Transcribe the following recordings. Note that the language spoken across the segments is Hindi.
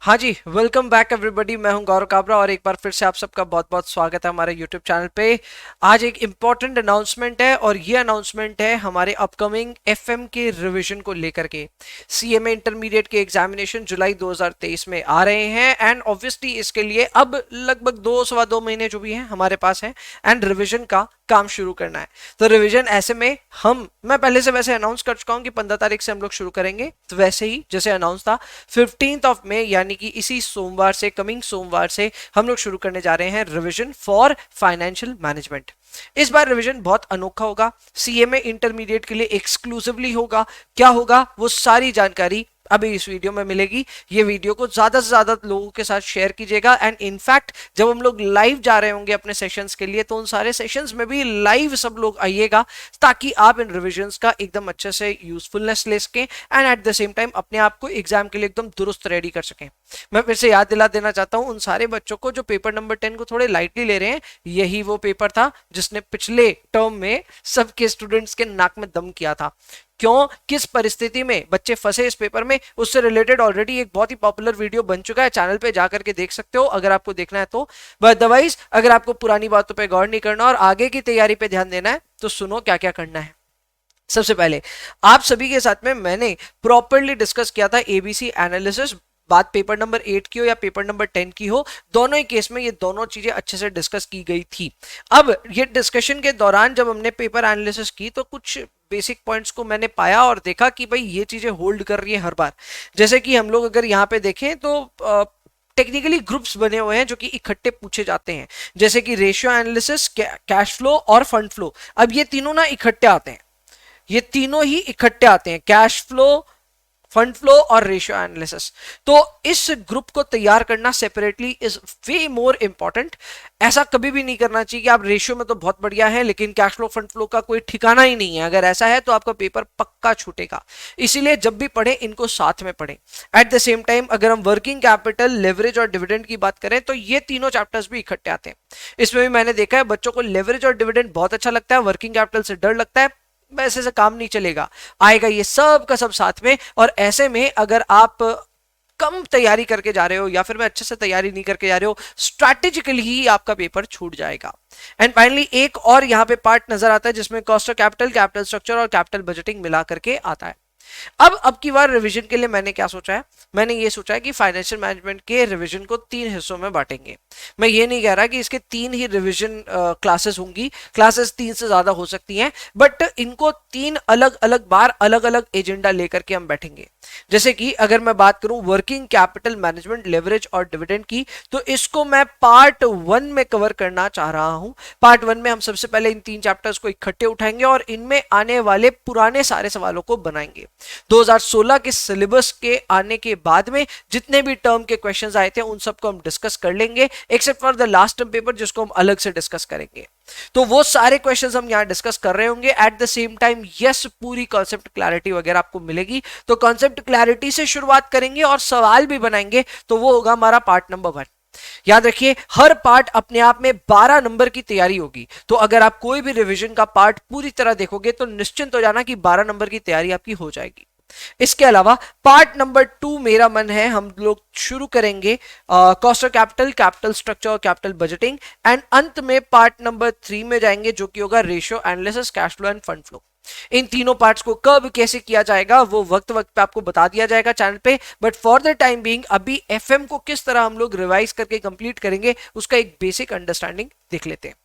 हाँ जी, वेलकम बैक एवरीबॉडी। मैं हूं गौरव काबरा और एक बार फिर से आप सबका बहुत बहुत स्वागत है हमारे यूट्यूब चैनल पे। आज एक इम्पॉर्टेंट अनाउंसमेंट है और ये अनाउंसमेंट है हमारे अपकमिंग एफएम के रिवीजन को लेकर के। सीएमए इंटरमीडिएट के एग्जामिनेशन जुलाई 2023 में आ रहे हैं एंड ऑब्वियसली इसके लिए अब लगभग 2 सवा 2 महीने जो भी हैं हमारे पास है एंड रिविजन का काम शुरू करना है। तो रिवीजन ऐसे में मैं पहले से वैसे अनाउंस कर चुका हूं कि 15 तारीख से हम लोग शुरू करेंगे, तो वैसे ही जैसे अनाउंस था 15 मई यानी कि इसी सोमवार से, कमिंग सोमवार से हम लोग शुरू करने जा रहे हैं रिवीजन फॉर फाइनेंशियल मैनेजमेंट। इस बार रिवीजन बहुत अनोखा होगा, सीएमए इंटरमीडिएट के लिए एक्सक्लूसिवली होगा। क्या होगा वो सारी जानकारी अभी इस वीडियो में मिलेगी। ये वीडियो को ज्यादा से ज्यादा लोगों के साथ शेयर कीजिएगा एंड इनफैक्ट जब हम लोग लाइव जा रहे होंगे अपने सेशंस के लिए तो उन सारे सेशंस में भी लाइव सब लोग आइएगा ताकि आप इन रिविजन्स का एकदम अच्छे से यूजफुलनेस ले सकें and at the same time अपने आप को एग्जाम के लिए एकदम दुरुस्त रेडी कर सकें। मैं फिर से याद दिला देना चाहता हूं उन सारे बच्चों को जो पेपर नंबर 10 को थोड़े लाइटली ले रहे हैं, यही वो पेपर था जिसने पिछले टर्म में सबके स्टूडेंट्स के नाक में दम किया था। क्यों, किस परिस्थिति में बच्चे फंसे इस पेपर में, उससे रिलेटेड ऑलरेडी एक बहुत ही पॉपुलर वीडियो बन चुका है, चैनल पे जाकर के देख सकते हो अगर आपको देखना है तो। अदरवाइज अगर आपको पुरानी बातों पे गौर नहीं करना और आगे की तैयारी पे ध्यान देना है तो सुनो क्या क्या करना है। सबसे पहले आप सभी के साथ में मैंने प्रॉपरली डिस्कस किया था एबीसी एनालिसिस। बात पेपर नंबर 8 की हो या पेपर नंबर 10 की हो, दोनों ही केस में ये दोनों चीजें अच्छे से डिस्कस की गई थी। अब ये डिस्कशन के दौरान जब हमने पेपर एनालिसिस की तो कुछ बेसिक पॉइंट्स को मैंने पाया और देखा कि भाई ये चीजें होल्ड कर रही है हर बार। जैसे कि हम लोग अगर यहाँ पे देखें तो टेक्निकली ग्रुप्स बने हुए हैं जो कि इकट्ठे पूछे जाते हैं, जैसे कि रेशियो एनालिसिस, कैश फ्लो और फंड फ्लो। अब ये तीनों ना इकट्ठे आते हैं, ये तीनों ही इकट्ठे आते हैं, कैश फ्लो, फंड फ्लो और रेशियो एनालिसिस। तो इस ग्रुप को तैयार करना separately is way more important. ऐसा कभी भी नहीं करना चाहिए कि आप रेशियो में तो बहुत बढ़िया है लेकिन कैश फ्लो फंड फ्लो का कोई ठिकाना ही नहीं है। अगर ऐसा है तो आपका पेपर पक्का छूटेगा। इसीलिए जब भी पढ़े इनको साथ में पढ़ें। एट द सेम टाइम अगर हम वर्किंग कैपिटल, लेवरेज और डिविडेंड की बात करें तो ये तीनों चैप्टर्स भी इकट्ठे आते हैं। इसमें भी मैंने देखा है बच्चों को लेवरेज और डिविडेंड बहुत अच्छा लगता है, वर्किंग कैपिटल से डर लगता है। वैसे से काम नहीं चलेगा, आएगा ये सब का सब साथ में। और ऐसे में अगर आप कम तैयारी करके जा रहे हो या फिर मैं अच्छे से तैयारी नहीं करके जा रहे हो, स्ट्रैटेजिकली ही आपका पेपर छूट जाएगा। एंड फाइनली एक और यहाँ पे पार्ट नजर आता है जिसमें cost of capital, capital structure और कैपिटल बजटिंग मिला करके आता है। अब की बार रिवीजन के लिए मैंने क्या सोचा है, मैंने ये सोचा है कि फाइनेंशियल मैनेजमेंट के रिवीजन को 3 हिस्सों में बांटेंगे। मैं ये नहीं कह रहा कि इसके 3 ही रिवीजन क्लासेस होंगी, क्लासेस 3 से ज्यादा हो सकती हैं, बट इनको 3 अलग अलग बार अलग अलग एजेंडा लेकर के हम बैठेंगे। जैसे कि अगर मैं बात करूं वर्किंग कैपिटल मैनेजमेंट, लेवरेज और डिविडेंड की, तो इसको मैं पार्ट 1 में कवर करना चाह रहा हूं। पार्ट 1 में हम सबसे पहले इन 3 चैप्टर्स को इकट्ठे उठाएंगे और इनमें आने वाले पुराने सारे सवालों को बनाएंगे। 2016 के सिलेबस के आने के बाद में जितने भी टर्म के क्वेश्चंस आए थे उन सबको हम डिस्कस कर लेंगे, except for the last term paper जिसको हम अलग से डिस्कस करेंगे। तो वो सारे क्वेश्चंस हम यहां डिस्कस कर रहे होंगे। At the same time yes, पूरी कॉन्सेप्ट क्लैरिटी वगैरह आपको मिलेगी। तो कॉन्सेप्ट क्लैरिटी से शुरुआत करेंगे और सवाल भी बनाएंगे, तो वो होगा हमारा पार्ट नंबर 1। याद रखिए हर पार्ट अपने आप में 12 नंबर की तैयारी होगी। तो अगर आप कोई भी रिवीजन का पार्ट पूरी तरह देखोगे तो निश्चिंत हो जाना कि 12 नंबर की तैयारी आपकी हो जाएगी। इसके अलावा पार्ट नंबर 2 मेरा मन है हम लोग शुरू करेंगे cost of capital, capital structure और कैपिटल बजटिंग। एंड अंत में पार्ट नंबर 3 में जाएंगे जो कि होगा ratio analysis, cash flow and fund flow. इन तीनों पार्ट्स को कब कैसे किया जाएगा वो वक्त वक्त पे आपको बता दिया जाएगा चैनल पे, but for the time being अभी एफएम को किस तरह हम लोग रिवाइज करके कंप्लीट करेंगे उसका एक बेसिक अंडरस्टैंडिंग देख लेते हैं।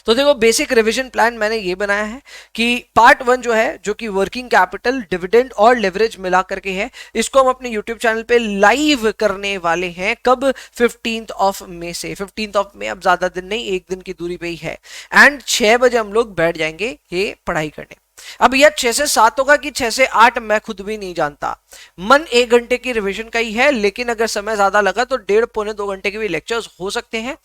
तो देखो बेसिक रिवीजन प्लान मैंने ये बनाया है कि पार्ट 1 जो है, जो कि वर्किंग कैपिटल, डिविडेंड और लेवरेज मिला करके है, इसको हम अपने यूट्यूब चैनल पे लाइव करने वाले हैं। कब? 15 मई से। 15 मई अब ज्यादा दिन नहीं, एक दिन की दूरी पे ही है। एंड 6 बजे हम लोग बैठ जाएंगे ये पढ़ाई करने। अब यह 6 से 7 होगा कि 6 से 8 मैं खुद भी नहीं जानता। मन 1 घंटे की रिवीजन का ही है, लेकिन अगर समय ज्यादा लगा तो 1.5 पौने 2 घंटे के भी लेक्चर्स हो सकते हैं।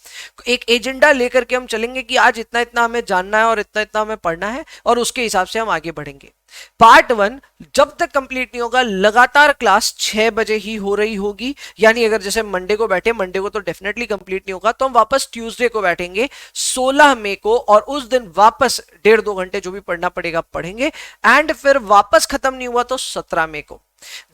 एक एजेंडा लेकर के हम चलेंगे कि आज इतना इतना हमें जानना है और इतना इतना हमें पढ़ना है और उसके हिसाब से हम आगे बढ़ेंगे। पार्ट 1 जब तक कंप्लीट नहीं होगा लगातार क्लास 6 बजे ही हो रही होगी। यानी अगर जैसे मंडे को बैठे, मंडे को तो डेफिनेटली कंप्लीट नहीं होगा, तो हम वापस ट्यूसडे को बैठेंगे 16 मई को और उस दिन वापस 1.5-2 घंटे जो भी पढ़ना पड़ेगा पढ़ेंगे। एंड फिर वापस खत्म नहीं हुआ तो 17 मई को।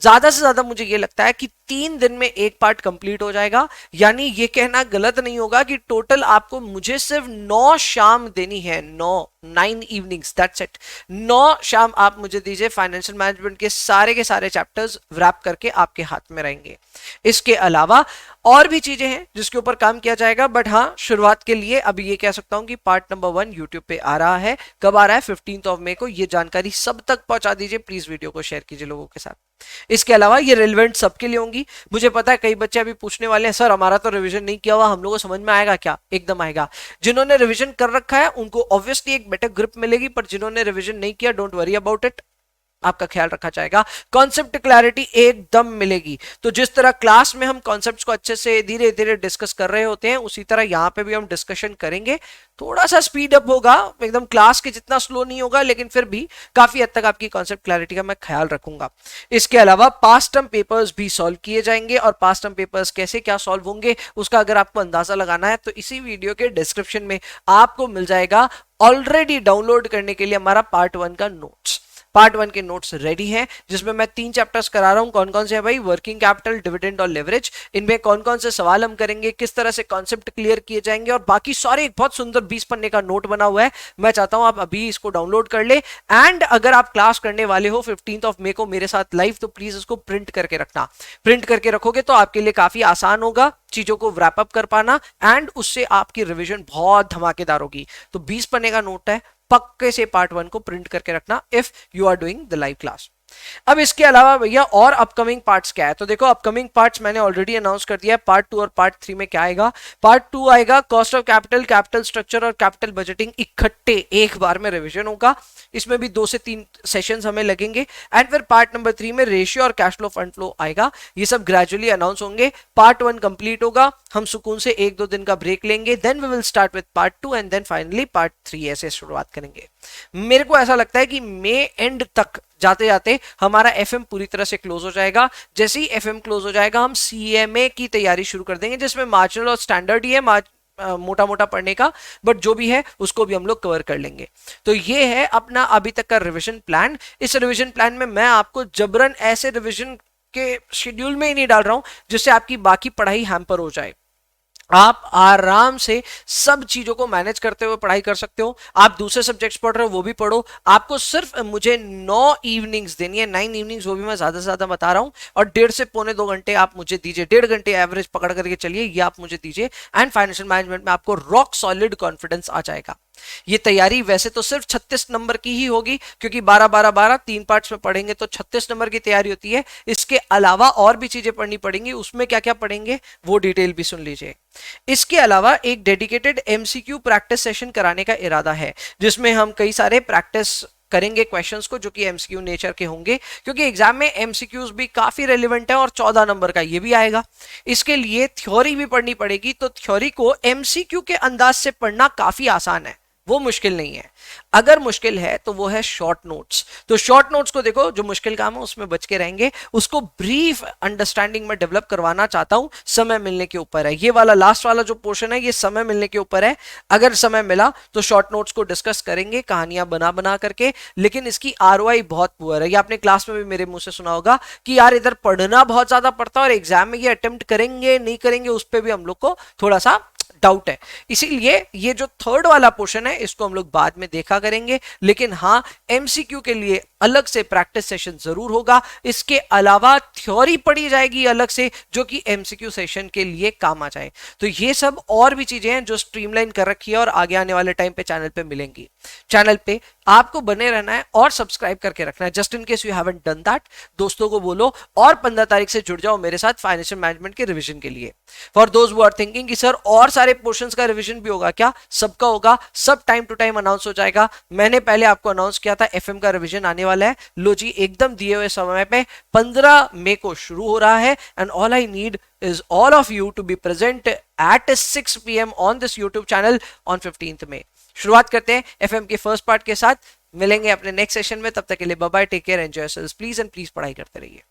ज्यादा से ज्यादा मुझे ये लगता है कि 3 दिन में एक पार्ट कंप्लीट हो जाएगा। यानी ये कहना गलत नहीं होगा कि टोटल आपको मुझे सिर्फ 9 शाम देनी है, 9 इवनिंग्स, दैट्स इट। 9 शाम आप मुझे दीजिए, फाइनेंशियल मैनेजमेंट के सारे चैप्टर्स रैप करके आपके हाथ में रहेंगे। इसके अलावा और भी चीजें हैं जिसके ऊपर काम किया जाएगा, बट हाँ शुरुआत के लिए अभी ये कह सकता हूं कि पार्ट नंबर 1 यूट्यूब पे आ रहा है। कब आ रहा है? 15 मई को। ये जानकारी सब तक पहुंचा दीजिए प्लीज, वीडियो को शेयर कीजिए लोगों के साथ। इसके अलावा ये रिलेवेंट सबके लिए होंगी। मुझे पता है कई बच्चे अभी पूछने वाले हैं, सर हमारा तो रिवीजन नहीं किया हुआ, हम लोगों को समझ में आएगा क्या? एकदम आएगा। जिन्होंने रिवीजन कर रखा है उनको ऑब्वियसली एक बेटर ग्रिप मिलेगी, पर जिन्होंने रिवीजन नहीं किया, डोंट वरी अबाउट इट, आपका ख्याल रखा जाएगा। कॉन्सेप्ट क्लैरिटी एकदम मिलेगी। तो जिस तरह क्लास में हम कॉन्सेप्ट्स को अच्छे से धीरे धीरे डिस्कस कर रहे होते हैं, उसी तरह यहां पे भी हम डिस्कशन करेंगे। थोड़ा सा स्पीड अप होगा, एकदम क्लास के जितना स्लो नहीं होगा, लेकिन फिर भी काफी हद तक आपकी कॉन्सेप्ट क्लैरिटी का मैं ख्याल रखूंगा। इसके अलावा पास्ट टर्म पेपर्स भी सॉल्व किए जाएंगे, और पास्ट टर्म पेपर्स कैसे क्या सॉल्व होंगे उसका अगर आपको अंदाजा लगाना है तो इसी वीडियो के डिस्क्रिप्शन में आपको मिल जाएगा ऑलरेडी डाउनलोड करने के लिए हमारा पार्ट 1 का नोट्स। पार्ट 1 के नोट्स रेडी हैं, जिसमें मैं 3 चैप्टर्स करा रहा हूं। कौन कौन से है भाई? वर्किंग कैपिटल, डिविडेंड और लेवरेज। इनमें कौन कौन से सवाल हम करेंगे, किस तरह से कॉन्सेप्ट क्लियर किए जाएंगे, और बाकी सारे एक बहुत सुंदर 20 पन्ने का नोट बना हुआ है। मैं चाहता हूं आप अभी इसको डाउनलोड कर ले, एंड अगर आप क्लास करने वाले हो 15 मई को मेरे साथ लाइव, तो प्लीज इसको प्रिंट करके रखना। प्रिंट करके रखोगे तो आपके लिए काफी आसान होगा चीजों को रैप अप कर पाना, एंड उससे आपकी रिवीजन बहुत धमाकेदार होगी। तो 20 पन्ने का नोट है, पक्के से पार्ट 1 को प्रिंट करके रखना if you are doing the live class. अब इसके अलावा भैया और अपकमिंग पार्ट्स क्या है? तो देखो अपकमिंग पार्ट्स मैंने ऑलरेडी अनाउंस कर दिया है। पार्ट 2 और पार्ट 3 में क्या आएगा? पार्ट 2 आएगा cost of capital, capital structure और कैपिटल बजटिंग इकट्ठे एक बार में रिवीजन होगा। इसमें भी 2 से 3 सेशंस हमें लगेंगे। एंड फिर पार्ट नंबर 3 में रेशियो और कैश फ्लो फंड फ्लो आएगा। ये सब ग्रेजुअली अनाउंस होंगे। पार्ट 1 कंप्लीट होगा, हम सुकून से 1-2 दिन का ब्रेक लेंगे, then we will start with part 2 and then finally part 3 ऐसे शुरुआत करेंगे। मेरे को ऐसा लगता है कि मई एंड तक जाते जाते हमारा एफएम पूरी तरह से क्लोज हो जाएगा। जैसे ही एफएम क्लोज हो जाएगा, हम सीएमए की तैयारी शुरू कर देंगे, जिसमें मार्जिनल और स्टैंडर्ड ही है, मोटा मोटा पढ़ने का, बट जो भी है उसको भी हम लोग कवर कर लेंगे। तो ये है अपना अभी तक का रिवीजन प्लान। इस रिवीजन प्लान में मैं आपको जबरन ऐसे रिवीजन के शेड्यूल में ही नहीं डाल रहा हूं जिससे आपकी बाकी पढ़ाई हैम्पर हो जाए। आप आराम से सब चीजों को मैनेज करते हुए पढ़ाई कर सकते हो। आप दूसरे सब्जेक्ट्स पढ़ रहे हो वो भी पढ़ो। आपको सिर्फ मुझे 9 इवनिंग्स देनी है, 9 इवनिंग्स, वो भी मैं ज्यादा से ज्यादा बता रहा हूं। और 1.5 से पौने 2 घंटे आप मुझे दीजिए, 1.5 घंटे एवरेज पकड़ करके चलिए, ये आप मुझे दीजिए। एंड फाइनेंशियल मैनेजमेंट में आपको रॉक सॉलिड कॉन्फिडेंस आ जाएगा। ये तैयारी वैसे तो सिर्फ 36 नंबर की ही होगी, क्योंकि 12-12-12 3 पार्ट्स में पढ़ेंगे तो 36 नंबर की तैयारी होती है। इसके अलावा और भी चीजें पढ़नी पड़ेंगी, उसमें क्या क्या पढ़ेंगे वो डिटेल भी सुन लीजिए। इसके अलावा एक डेडिकेटेड एमसीक्यू प्रैक्टिस सेशन कराने का इरादा है, जिसमें हम कई सारे प्रैक्टिस करेंगे क्वेश्चंस को, जो कि एमसीक्यू नेचर के होंगे, क्योंकि एग्जाम में एमसीक्यूज भी काफी रेलिवेंट है और 14 नंबर का ये भी आएगा। इसके लिए थ्योरी भी पढ़नी पड़ेगी, तो थ्योरी को एमसीक्यू के अंदाज से पढ़ना काफी आसान है, वो मुश्किल नहीं है। अगर मुश्किल है तो वो है शॉर्ट नोट्स। तो शॉर्ट नोट्स को देखो, जो मुश्किल काम है उसमें बच के रहेंगे, उसको ब्रीफ अंडरस्टैंडिंग में डेवलप करवाना चाहता हूं, समय मिलने के ऊपर है। ये वाला लास्ट वाला जो पोर्शन है ये समय मिलने के ऊपर है। अगर समय मिला तो शॉर्ट नोट्स को डिस्कस करेंगे, कहानियां बना बना करके, लेकिन इसकी आरओआई बहुत पुअर है। ये आपने क्लास में भी मेरे मुंह से सुना होगा कि यार इधर पढ़ना बहुत ज्यादा पड़ता है और एग्जाम में ये अटेम्प्ट करेंगे नहीं करेंगे उस पर भी हम लोग को थोड़ा सा डाउट है। इसीलिए ये जो थर्ड वाला पोर्शन है इसको हम लोग बाद में देखा करेंगे, लेकिन हाँ एमसीक्यू के लिए अलग से प्रैक्टिस सेशन जरूर होगा। इसके अलावा थ्योरी पढ़ी जाएगी अलग से, जो कि एमसीक्यू सेशन के लिए काम आ जाए। तो ये सब और भी चीजें हैं जो स्ट्रीमलाइन कर रखी है और आगे आने वाले टाइम पे चैनल पे मिलेंगी। चैनल पे आपको बने रहना है और सब्सक्राइब करके रखना है, just in case you haven't done that. दोस्तों को बोलो और 15 तारीख से जुड़ जाओ मेरे साथ फाइनेंशियल मैनेजमेंट के रिवीजन के लिए। For those who are thinking कि सर और सारे पोर्शंस का रिवीजन भी होगा क्या? सबका होगा, सब टाइम टू टाइम अनाउंस हो जाएगा। मैंने पहले आपको अनाउंस किया था एफएम का रिवीजन आने वाला है। लो जी, एकदम दिए हुए समय पे 15 मई को शुरू हो रहा है। And all I need is all of you to be present at 6 PM on this YouTube channel on 15th May। शुरुआत करते हैं एफएम के फर्स्ट पार्ट के साथ। मिलेंगे अपने नेक्स्ट सेशन में, तब तक के लिए bye bye, take care, enjoy yourselves please, and please पढ़ाई करते रहिए।